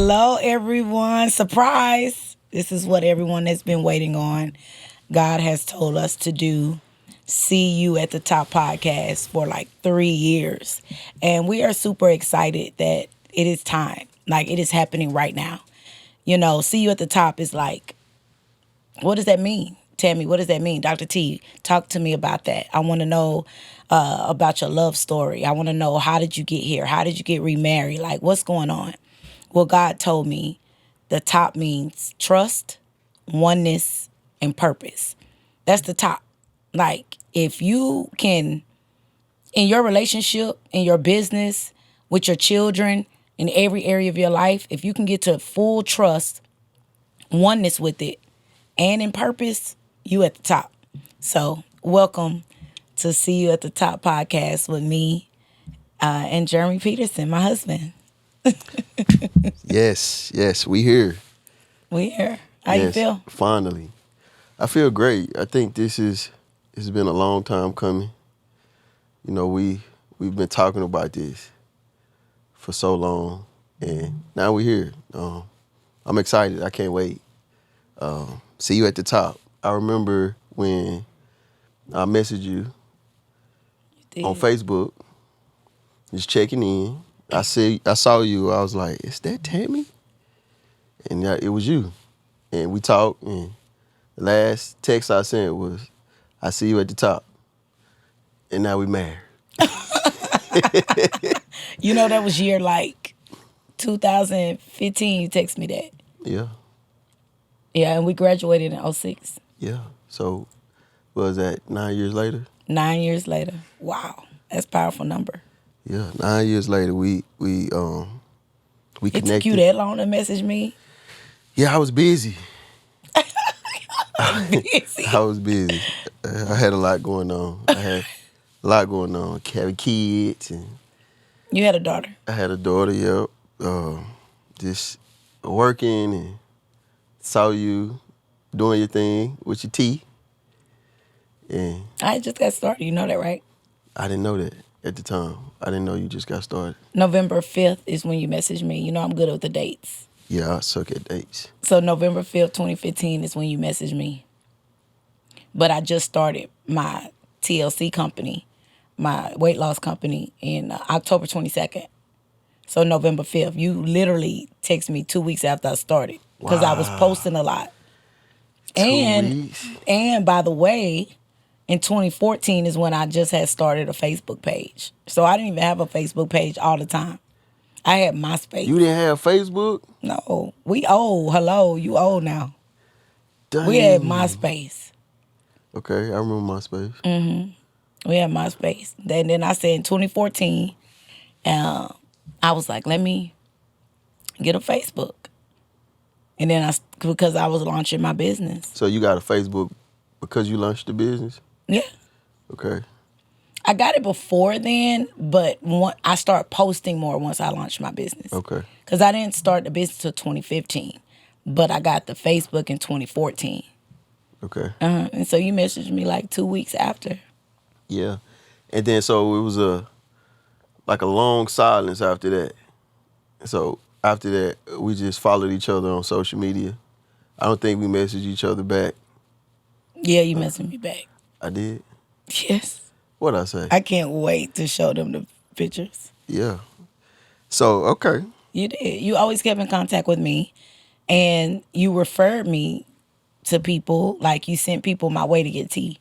Hello, everyone. Surprise. This is what everyone has been waiting on. God has told us to do See You at the Top podcast for like 3 years. And we are super excited that it is time. Like, it is happening right now. You know, See You at the Top is like, what does that mean? Tammy, what does that mean? Dr. T, talk to me about that. I want to know about your love story. I want to know, how did you get here? How did you get remarried? Like, what's going on? Well, God told me the top means trust, oneness, and purpose. That's the top. Like, if you can, in your relationship, in your business, with your children, in every area of your life, if you can get to full trust, oneness with it, and in purpose, you at the top. So welcome to See You at the Top podcast with me and Jeremy Peterson, my husband. Yes, we here. We here. How you feel? Finally. I feel great. I think it's been a long time coming. You know, we've been talking about this for so long, and now we're here. I'm excited. I can't wait. See you at the top. I remember when I messaged you on Facebook, just checking in. I saw you. I was like, "Is that Tammy?" And it was you. And we talked. And the last text I sent was, "I see you at the top." And now we married. You know, that was year like 2015. You text me that. Yeah. Yeah, and we graduated in 06. Yeah. So, what was that, 9 years later? 9 years later. Wow. That's a powerful number. Yeah. 9 years later, we connected. It took you that long to message me? Yeah, I was busy. Busy. I was busy. I had a lot going on. Having kids, and You had a daughter? I had a daughter, yep. Just working, and saw you doing your thing with your tea. And I just got started. You know that, right? I didn't know that at the time. I didn't know you just got started. November 5th is when you messaged me. You know I'm good with the dates. Yeah, I suck at dates. So November 5th, 2015 is when you messaged me. But I just started my TLC company, my weight loss company, in October 22nd. So November 5th. You literally texted me 2 weeks after I started because I was posting a lot. 2 weeks. And by the way, in 2014 is when I just had started a Facebook page. So I didn't even have a Facebook page all the time. I had MySpace. You didn't have Facebook? No. We old. Hello. You old now. Dang. We had MySpace. Okay, I remember MySpace. We had MySpace. Then I said in 2014, I was like, let me get a Facebook. And then because I was launching my business. So you got a Facebook because you launched the business? Yeah. Okay. I got it before then, but I started posting more once I launched my business. Okay. Because I didn't start the business till 2015, but I got the Facebook in 2014. Okay. And so you messaged me like 2 weeks after. Yeah. And then so it was a long silence after that. So after that, we just followed each other on social media. I don't think we messaged each other back. Yeah, you messaged me back. I did? Yes. What'd I say? I can't wait to show them the pictures. Yeah. So, okay. You did. You always kept in contact with me, and you referred me to people. Like, you sent people my way to get tea.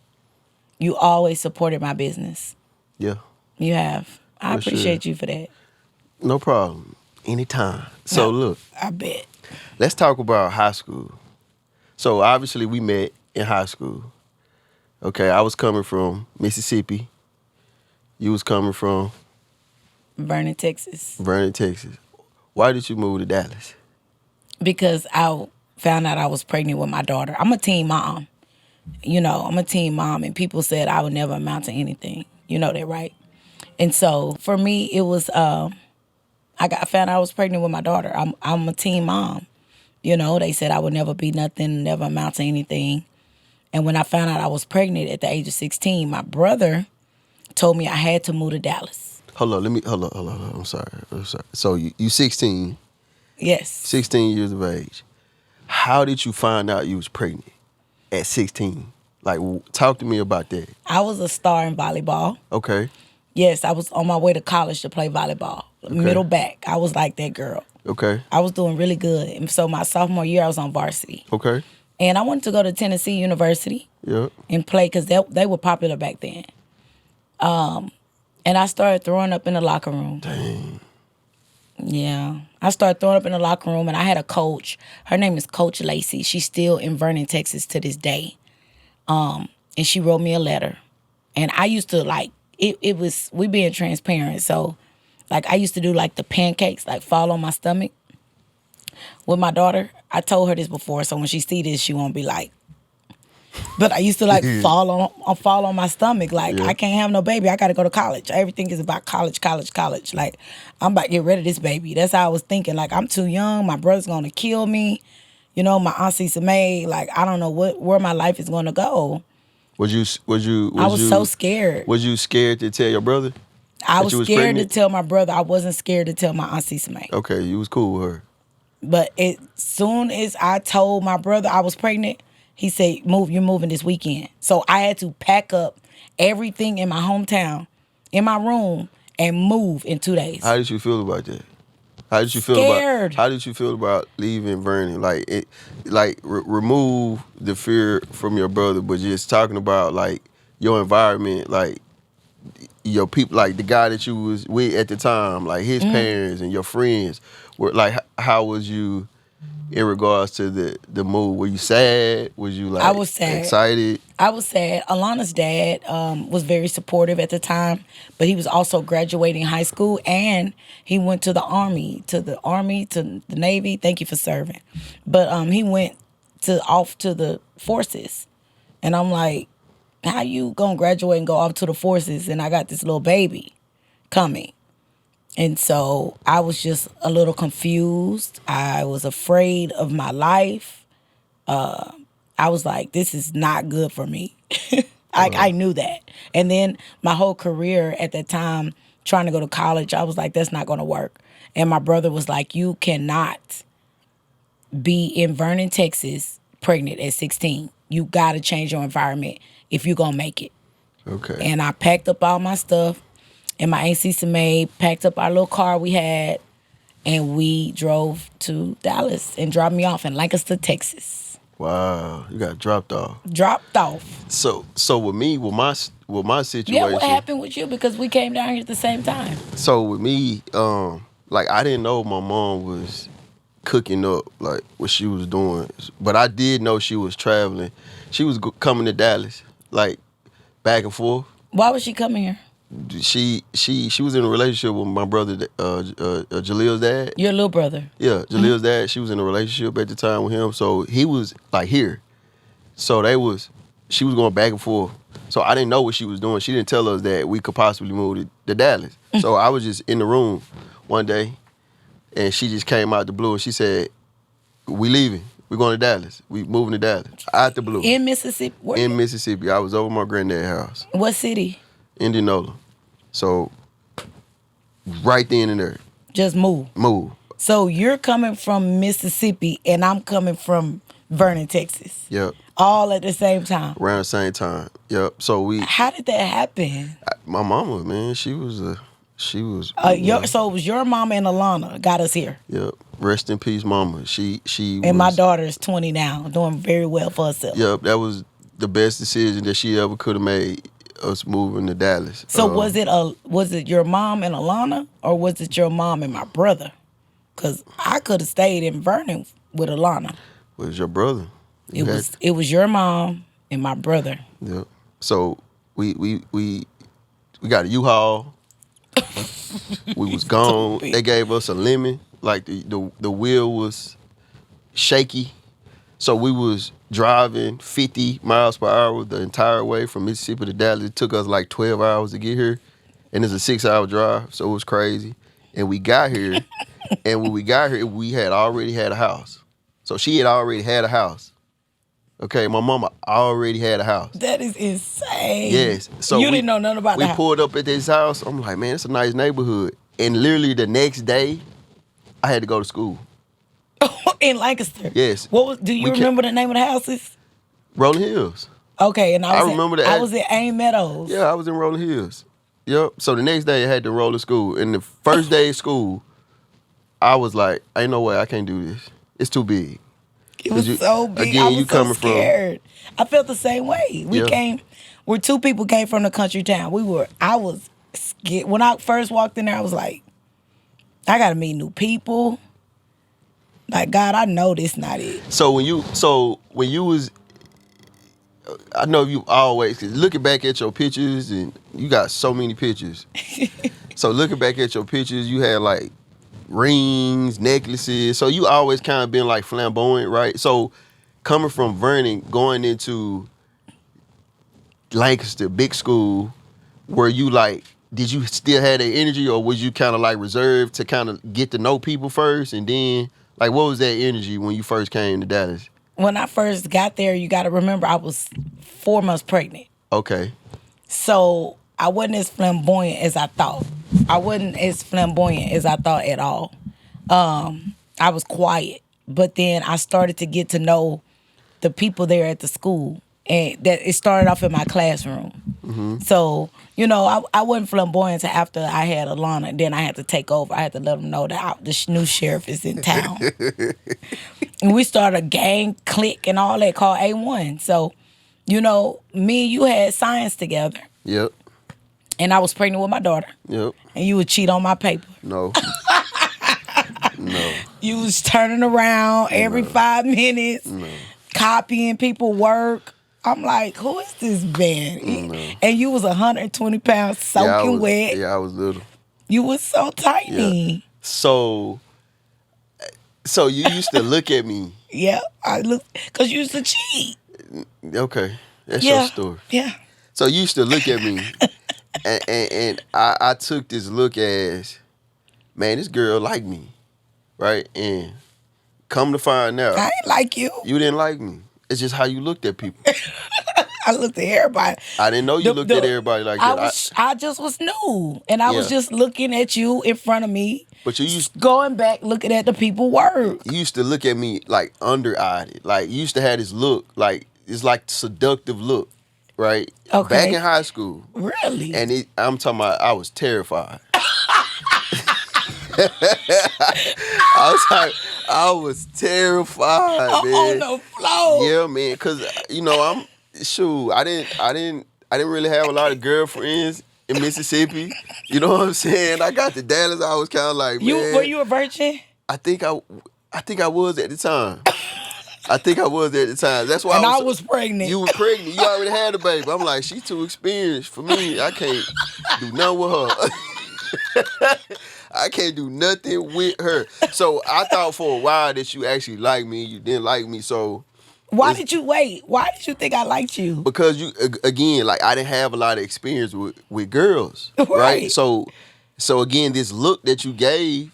You always supported my business. Yeah. You have. I For appreciate you for that. No problem. Anytime. So, look. I bet. Let's talk about high school. So, obviously, we met in high school. Okay, I was coming from Mississippi. You was coming from? Vernon, Texas. Vernon, Texas. Why did you move to Dallas? Because I found out I was pregnant with my daughter. I'm a teen mom. You know, I'm a teen mom, and people said I would never amount to anything. You know that, right? And so, for me, it was, I found out I was pregnant with my daughter. I'm a teen mom. You know, they said I would never be nothing, never amount to anything. And when I found out I was pregnant at the age of 16, my brother told me I had to move to Dallas. Hold on. I'm sorry. So you 16, Yes. 16 years of age. How did you find out you was pregnant at 16? Like, talk to me about that. I was a star in volleyball. Okay. Yes, I was on my way to college to play volleyball. Middle back. I was like that girl. Okay. I was doing really good. And so my sophomore year, I was on varsity. Okay. And I wanted to go to Tennessee University Yep. and play because they were popular back then. And I started throwing up in the locker room. Dang. Yeah. I started throwing up in the locker room, and I had a coach. Her name is Coach Lacey. She's still in Vernon, Texas to this day. And she wrote me a letter. And I used to, like, it was, we being transparent. So, like, I used to do, like, the pancakes, like, fall on my stomach with my daughter. I told her this before, so when she see this, she won't be like, but I used to, like, fall on my stomach. Like, I can't have no baby. I got to go to college. Everything is about college. Like, I'm about to get rid of this baby. That's how I was thinking. Like, I'm too young. My brother's going to kill me. You know, my Aunt Cisa May, like, I don't know where my life is going to go. I was so scared. Was you scared to tell your brother? I was scared pregnant? to tell my brother. I wasn't scared to tell my Aunt Cisa May. Okay, you was cool with her. But as soon as I told my brother I was pregnant, he said, you're moving this weekend. So I had to pack up everything in my hometown, in my room, and move in 2 days. How did you feel about that? How did you feel about leaving Vernon? Like remove the fear from your brother, but just talking about like your environment, like your people, like the guy that you was with at the time, like his parents and your friends. Were like, how was you in regards to the move? Were you sad? Was you like I was sad. Excited? I was sad. Alana's dad was very supportive at the time, but he was also graduating high school, and he went to the Army, to the Navy. Thank you for serving. But he went off to the forces. And I'm like, how you gonna graduate and go off to the forces and I got this little baby coming? And so I was just a little confused. I was afraid of my life. I was like, this is not good for me. I knew that. And then my whole career at that time, trying to go to college, I was like, that's not going to work. And my brother was like, you cannot be in Vernon, Texas, pregnant at 16. You got to change your environment if you're going to make it. Okay. And I packed up all my stuff, and my Aunt Cisa May packed up our little car we had, and we drove to Dallas and dropped me off in Lancaster, Texas. Wow, you got dropped off. Dropped off. So with me, with my situation. Yeah, what happened with you? Because we came down here at the same time. So with me, like I didn't know my mom was cooking up like what she was doing, but I did know she was traveling. She was coming to Dallas, like back and forth. Why was she coming here? She was in a relationship with my brother, Jaleel's dad. Your little brother. Yeah, Jaleel's dad. She was in a relationship at the time with him, so he was like here. So she was going back and forth. So I didn't know what she was doing. She didn't tell us that we could possibly move to Dallas. So I was just in the room one day, and she just came out the blue and she said, "We leaving. We're going to Dallas. We moving to Dallas." Out the blue. In Mississippi? In Mississippi. I was over my granddad's house. What city? Indianola. So right then and there. Just move. So you're coming from Mississippi and I'm coming from Vernon, Texas. Yep. All at the same time. Around the same time. Yep. So How did that happen? My mama, man, she was. So it was your mama and Alana got us here. Yep. Rest in peace, mama. She. And my daughter is 20 now, doing very well for herself. Yep. That was the best decision that she ever could have made. Us moving to Dallas. So was it your mom and Alana, or was it your mom and my brother? Because I could have stayed in Vernon with Alana. It was your brother. It was your mom and my brother. Yep. So we got a U-Haul. We was gone. They gave us a lemon. Like the wheel was shaky. So we was driving 50 miles per hour the entire way from Mississippi to Dallas. It took us like 12 hours to get here. And it's a 6-hour drive, so it was crazy. And we got here, and when we got here, we had already had a house. So she had already had a house. Okay, my mama already had a house. That is insane. Yes. So you didn't know nothing about that. We pulled up at this house. I'm like, man, it's a nice neighborhood. And literally the next day, I had to go to school. In Lancaster. Yes. Do you remember the name of the houses? Rolling Hills. Okay, and I remember that. I was at Aim Meadows. Yeah, I was in Rolling Hills. Yep. So the next day I had to roll to school. And the first day of school, I was like, ain't no way I can't do this. It's too big. It was so big. Again, I was you so coming scared. I felt the same way. Where two people came from the country town. I was scared. When I first walked in there, I was like, I gotta meet new people. Like, God, I know this not it. So when you was, I know you always, cause looking back at your pictures, and you got so many pictures. So looking back at your pictures, you had like rings, necklaces. So you always kind of been like flamboyant, right? So coming from Vernon, going into Lancaster, big school, were you like, did you still have that energy, or was you kind of like reserved to kind of get to know people first, and then like what was that energy when you first came to Dallas? When I first got there, you got to remember I was 4 months pregnant. Okay. So I wasn't as flamboyant as I thought. I wasn't as flamboyant as I thought at all. I was quiet, but then I started to get to know the people there at the school, and that it started off in my classroom. Mm-hmm. So, I wasn't flamboyant until after I had Alana, and then I had to take over. I had to let them know that the new sheriff is in town. And we started a gang, clique, and all that called A1. So, me and you had science together. Yep. And I was pregnant with my daughter. Yep. And you would cheat on my paper. No. No. You was turning around every 5 minutes, copying people work. I'm like, who is this man? No. And you was 120 pounds soaking wet. Yeah, I was little. You was so tiny. Yeah. So you used to look at me. Yeah, I look, because you used to cheat. Okay, that's your story. Yeah. So you used to look at me, and I took this look as, man, this girl like me, right? And come to find out, I ain't like you. You didn't like me. It's just how you looked at people. I looked at everybody. I didn't know you looked at everybody like that. I just was new, and I was just looking at you in front of me. But you used going back, looking at the people work. You used to look at me like under-eyed. Like you used to have this look, like it's like seductive look, right? Okay. Back in high school. Really? And I'm talking about, I was terrified. I was terrified, man. On the floor. Yeah, man, cause I didn't really have a lot of girlfriends in Mississippi. You know what I'm saying? I got to Dallas, I was kind of like, man. Were you a virgin? I think I was at the time. That's why I was pregnant. You were pregnant. You already had a baby. I'm like, she too experienced for me. I can't do nothing with her. I can't do nothing with her. So I thought for a while that you actually liked me. You didn't like me. So why did you wait? Why did you think I liked you? Because you, again, like I didn't have a lot of experience with girls, right? So again, this look that you gave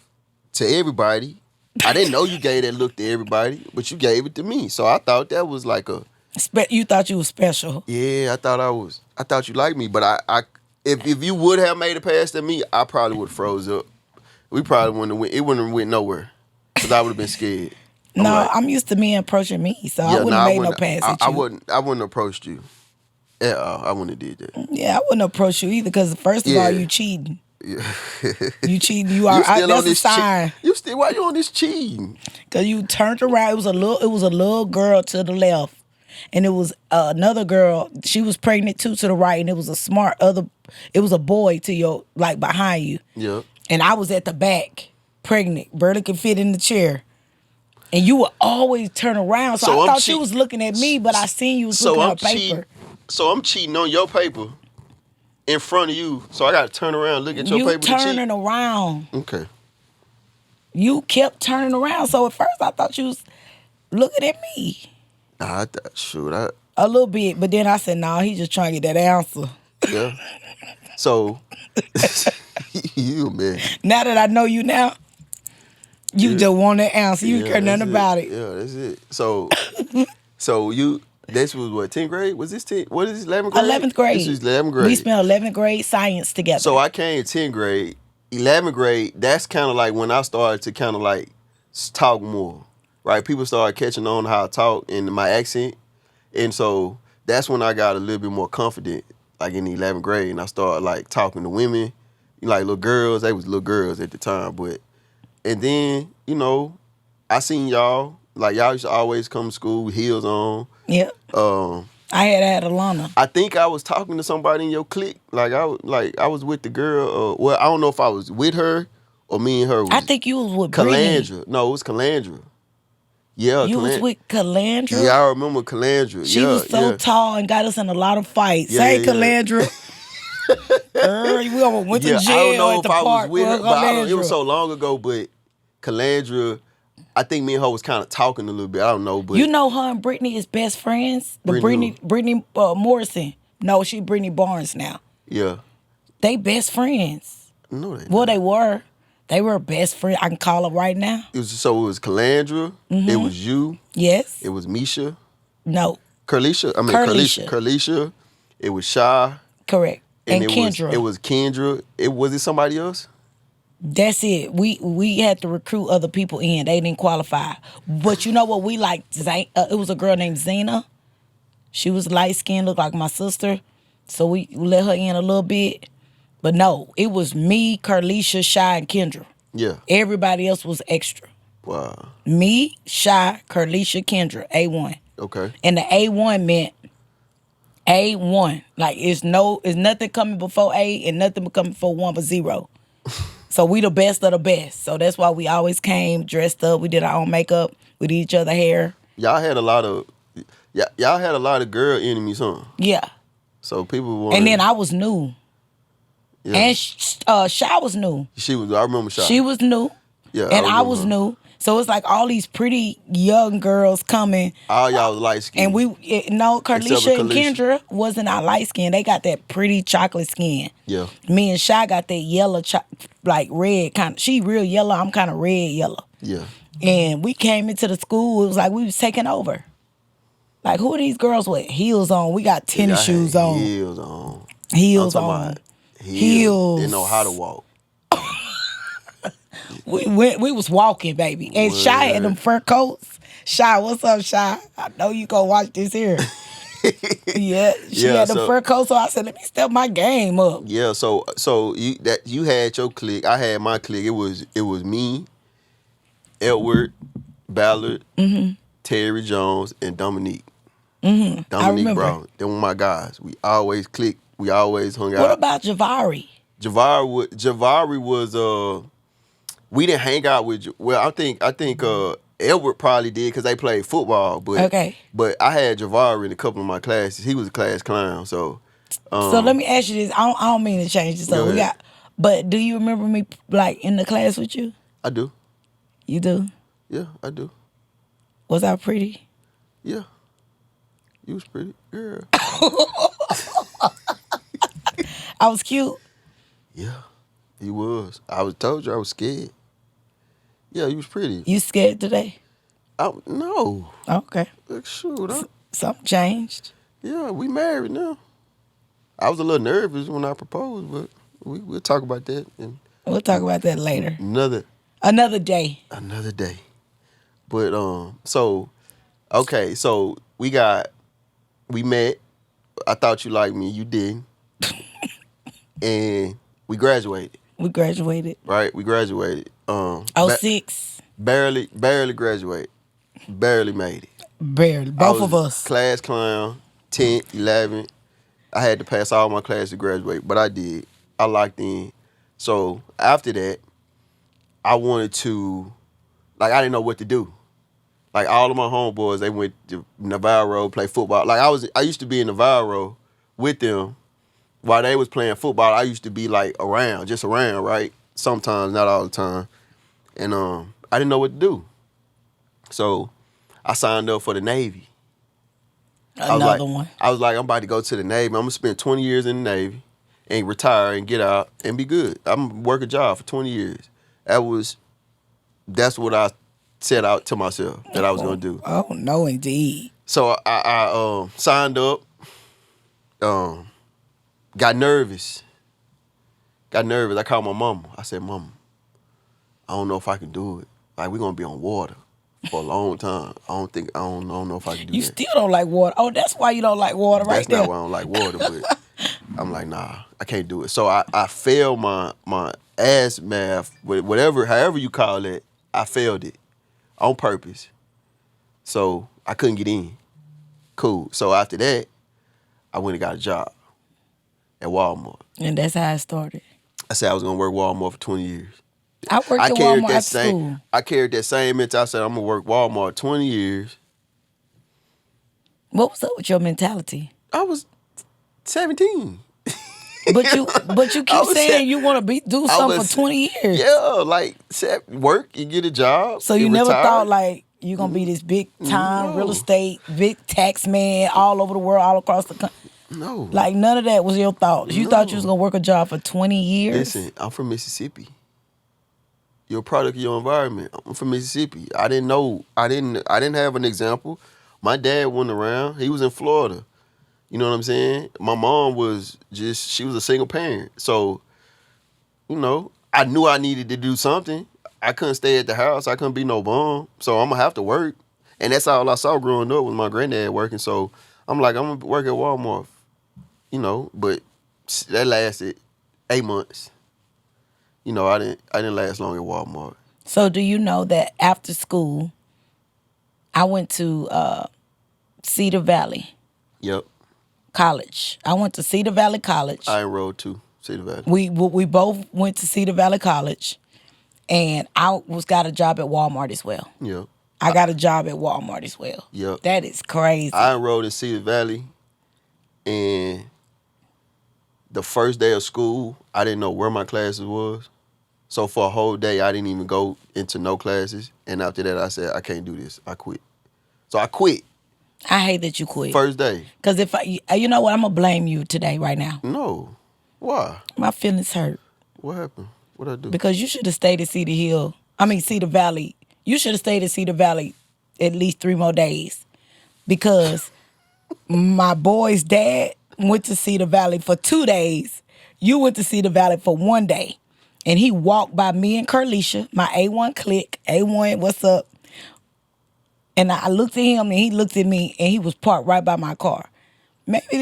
to everybody, I didn't know you gave that look to everybody, but you gave it to me. So I thought that was like you thought you was special. Yeah, I thought you liked me, but if you would have made it past to me, I probably would have froze up. We probably wouldn't have went. It wouldn't have went nowhere because I would have been scared. I'm used to men approaching me, so I wouldn't have made no pass at you. I wouldn't have approached you at all. I wouldn't have did that. Yeah, I wouldn't approach you either because first of all, you cheating. Yeah. You cheating. You are. That's a sign. Why you on this cheating? Because you turned around. It was a little girl to the left, and it was another girl. She was pregnant too to the right, and it was it was a boy to your behind you. Yeah. And I was at the back, pregnant, barely could fit in the chair. And you would always turn around. So I thought she was looking at me, but I seen you was looking at her paper. So I'm cheating on your paper in front of you. So I got to turn around and look at your paper to cheat? You turning around. Okay. You kept turning around. So at first I thought you was looking at me. Nah, I thought, shoot. A little bit. But then I said, nah, he just trying to get that answer. Yeah. So... You, man. Now that I know you now, you just want that answer. You care nothing about it. Yeah, that's it. So this was what, 10th grade? Was this 10th? What is this, 11th grade? 11th grade. This was 11th grade. We spent 11th grade science together. So I came 10th grade. 11th grade, that's kind of like when I started to kind of like talk more. right? People started catching on how I talk and my accent. And so that's when I got a little bit more confident, like in the 11th grade. And I started like talking to women, like little girls. They was little girls at the time. And then, I seen y'all. Like y'all used to always come to school with heels on. Yep. I had Alana. I think I was talking to somebody in your clique. Like I was with the girl. Well, I don't know if I was with her or me and her. I think you was with Brittany. Calandra. No, it was Calandra. Yeah, you was with Calandra. Yeah, I remember Calandra. She was so tall and got us in a lot of fights. Hey, Calandra. We almost went to jail. I don't know if I was with her, but it was so long ago. But Calandra, I think me and her was kind of talking a little bit. I don't know, but her and Brittany is best friends. Brittany Morrison. No, she Brittany Barnes now. Yeah, they best friends. No, they. Well, they were. They were best friends. I can call her right now. It was Calandra. Mm-hmm. It was you. Yes. It was Misha. No. Carlisha. Carlisha. It was Shy. Correct. And Kendra. It was Kendra. Was it somebody else? That's it. We had to recruit other people in. They didn't qualify. But you know what we liked? It was a girl named Zena. She was light skinned, looked like my sister. So we let her in a little bit. But no, it was me, Carlisha, Shy, and Kendra. Yeah. Everybody else was extra. Wow. Me, Shy, Carlisha, Kendra, A1. Okay. And the A1 meant A1. Like it's nothing coming before A and nothing coming before 1 but 0. So we the best of the best. So that's why we always came dressed up. We did our own makeup. We did each other hair. Y'all had a lot of girl enemies, huh? Yeah. So people wanted... And then I was new. Yeah. And Shy was new. I remember Shy. She was new. Yeah. And I was new. So it's like all these pretty young girls coming. All y'all was light skinned. And Carlisha and Kendra wasn't our light skin. They got that pretty chocolate skin. Yeah. Me and Shy got that yellow, like red kind of. She real yellow. I'm kind of red yellow. Yeah. And we came into the school. It was like we was taking over. Like, who are these girls with heels on? We got tennis shoes on. Heels on. Heels on. Heels. Didn't know how to walk. We was walking, baby. And Shy had them fur coats. Shy, what's up, Shy? I know you gonna watch this here. Yeah, she had them fur coats, so I said, let me step my game up. Yeah, so you had your clique, I had my clique. It was me, Edward, Ballard, Terry Jones, and Dominique. Dominique Brown. They were my guys. We always clicked. We always hung out. What about Javari? Javari was we didn't hang out with. Well, I think Edward probably did because they played football. But I had Javari in a couple of my classes. He was a class clown. So let me ask you this. I don't mean to change this up. But do you remember me like in the class with you? I do. You do? Yeah, I do. Was I pretty? Yeah. You was pretty, girl. I was cute. Yeah, he was. Told you I was scared. Yeah, you was pretty. You scared today? No. Okay. Shoot. Something changed. Yeah, we married now. I was a little nervous when I proposed, but we'll talk about that. We'll talk about that later. Another day. Another day. But so we met. I thought you liked me. You didn't. And we graduated. Right? We graduated. 06. Barely graduated. Barely made it. Barely. Both of us. Class clown, 10th, 11th. I had to pass all my classes to graduate, but I did. I locked in. So after that, I wanted to, I didn't know what to do. Like all of my homeboys, they went to Navarro, play football. Like I used to be in Navarro with them. While they was playing football, I used to be around, right? Sometimes, not all the time. And I didn't know what to do. So I signed up for the Navy. Another one. I was like, I'm about to go to the Navy. I'm going to spend 20 years in the Navy and retire and get out and be good. I'm going to work a job for 20 years. That's what I set out to myself that I was going to do. Oh, no, indeed. So I signed up. Got nervous. I called my mama. I said, Mama, I don't know if I can do it. We're going to be on water for a long time. I don't know if I can do You that. still don't like water. Oh, that's why you don't like water right That's there. not why I don't like water, but I'm like, nah, I can't do it. So I failed my ass math, however you call it, I failed it on purpose. So I couldn't get in. Cool. So after that, I went and got a job at Walmart. And that's how it started. I said I was gonna work Walmart for 20 years. I worked at Walmart after school. I carried that same mentality. I said I'm gonna work Walmart 20 years. What was up with your mentality? I was 17. But you keep saying you want to do something for 20 years. Yeah, like work and get a job. So you and never retire. thought like you're gonna be this big time real estate, big tax man all over the world, all across the country. No. Like none of that was your thoughts. You thought you was gonna work a job for 20 years. Listen, I'm from Mississippi. You're a product of your environment. I'm from Mississippi. I didn't know. I didn't have an example. My dad wasn't around. He was in Florida. You know what I'm saying? My mom she was a single parent. So, I knew I needed to do something. I couldn't stay at the house. I couldn't be no bum. So I'm going to have to work. And that's all I saw growing up was my granddad working. So I'm like, I'm going to work at Walmart, but that lasted 8 months. I didn't last long at Walmart. So do you know that after school, I went to Cedar Valley Yep. College. I went to Cedar Valley College. I enrolled too, Cedar Valley. We both went to Cedar Valley College, and I got a job at Walmart as well. Yep. I got a job at Walmart as well. Yep. That is crazy. I enrolled in Cedar Valley, and the first day of school, I didn't know where my classes was. So for a whole day, I didn't even go into no classes. And after that, I said, I can't do this. I quit. So I quit. I hate that you quit. First day. Because you know what, I'm going to blame you today, right now. No. Why? My feelings hurt. What happened? What'd I do? Because you should have stayed at Cedar Valley. You should have stayed at Cedar Valley at least 3 more days. Because my boy's dad went to Cedar Valley for 2 days. You went to Cedar Valley for 1 day. And he walked by me and Carlisha, my A1 clique. A1, what's up? And I looked at him and he looked at me and he was parked right by my car. Maybe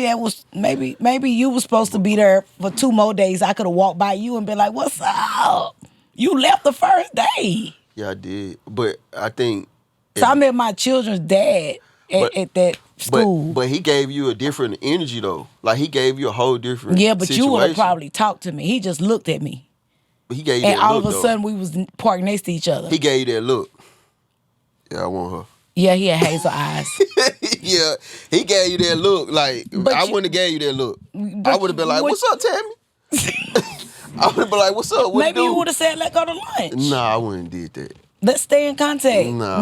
you was supposed to be there for 2 more days. I could have walked by you and been like, what's up? You left the first day. Yeah, I did. But I think... So I met my children's dad at that school. But he gave you a different energy, though. Like, he gave you a whole different Yeah, but situation. you would have probably talked to me. He just looked at me. But he gave you And that look, all of a though. sudden, we was parked next to each other. He gave you that look. Yeah, I want her. Yeah, he had hazel eyes. Yeah, he gave you that look. Like, But I you- wouldn't have gave you that look. but I would have been like, what- what's up, Tammy? I would have been like, what's up? What Maybe do? you would have said, let's go to lunch. Nah, I wouldn't have did that. Let's stay in contact. Nah.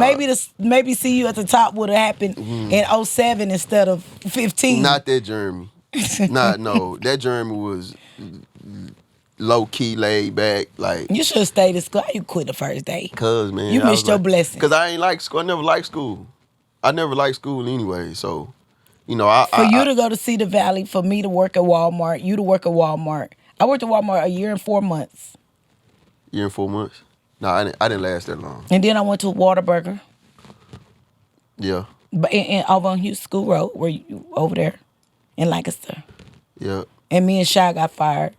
Maybe see you at the top would have happened in 07 instead of 15. Not that Jeremy. No. That Jeremy was low key, laid back. Like, You should have stayed at school. You quit the first day. cuz, man. You missed your blessing. Because I ain't like school. I never liked school. I never liked school anyway. So, For you to go to Cedar Valley, for me to work at Walmart, you to work at Walmart. I worked at Walmart a year and 4 months. Year and 4 months? No, I didn't last that long. And then I went to Whataburger. Yeah. But over on Houston School Road, where you over there in Lancaster. Yeah. And me and Shy got fired.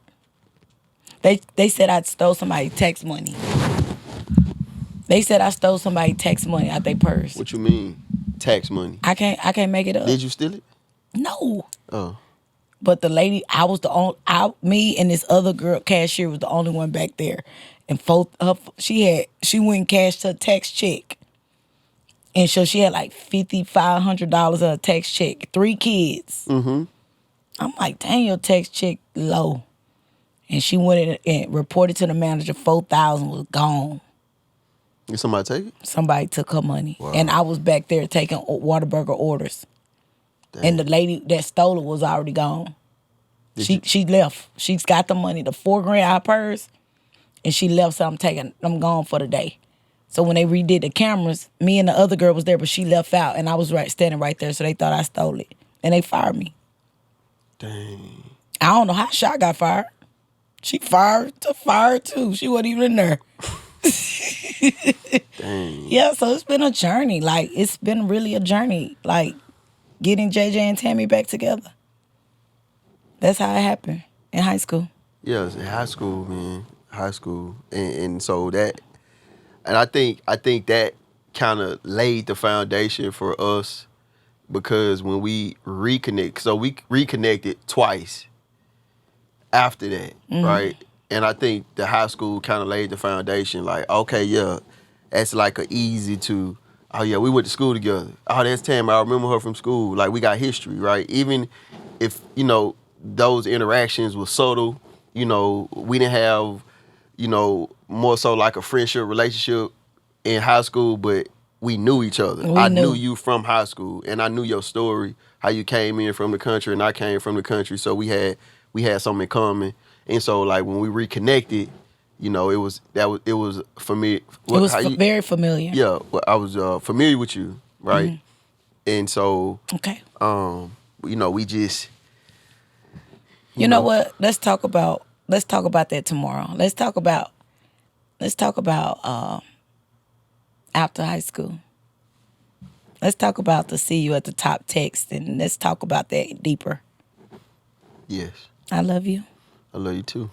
They said I stole somebody's tax money. They said I stole somebody's tax money out their purse. What you mean? Tax money. I can't make it up. Did you steal it? No. Oh. But the lady, I was the only, me and this other girl, cashier, was the only one back there. And she went and cashed her tax check. And so she had like $5,500 of a tax check. 3 kids. Mm-hmm. I'm like, dang, your tax check low. And she went in and reported to the manager, $4,000 was gone. Did somebody take it? Somebody took her money. Wow. And I was back there taking Whataburger orders. Damn. And the lady that stole it was already gone. She left. She's got the money, the $4,000 out of her purse, and she left. So I'm gone for the day. So when they redid the cameras, me and the other girl was there, but she left out, and I was standing right there. So they thought I stole it, and they fired me. Dang. I don't know how Shaw got fired. She fired too. She wasn't even in there. Dang. Yeah, so it's been a journey. Like, it's been really a journey. Like, getting JJ and Tammy back together. That's how it happened in high school. Yeah, it's in high school, man. High school. And so that and I think that kind of laid the foundation for us because when we reconnect, so we reconnected twice after that, right? And I think the high school kind of laid the foundation. Like, okay, yeah, that's like a easy to. Oh yeah, we went to school together. Oh, that's Tammy. I remember her from school. Like we got history, right? Even if those interactions were subtle, we didn't have, more so like a friendship relationship in high school, but we knew each other. We I knew. knew you from high school, and I knew your story, how you came in from the country, and I came from the country, so we had something in common. And so, like when we reconnected, it was for me. It was very familiar. Yeah, I was familiar with you, right? And so, Okay. we just. You know what? Let's talk about that tomorrow. Let's talk about after high school. Let's talk about the see you at the top text, and let's talk about that deeper. Yes. I love you. I love you too.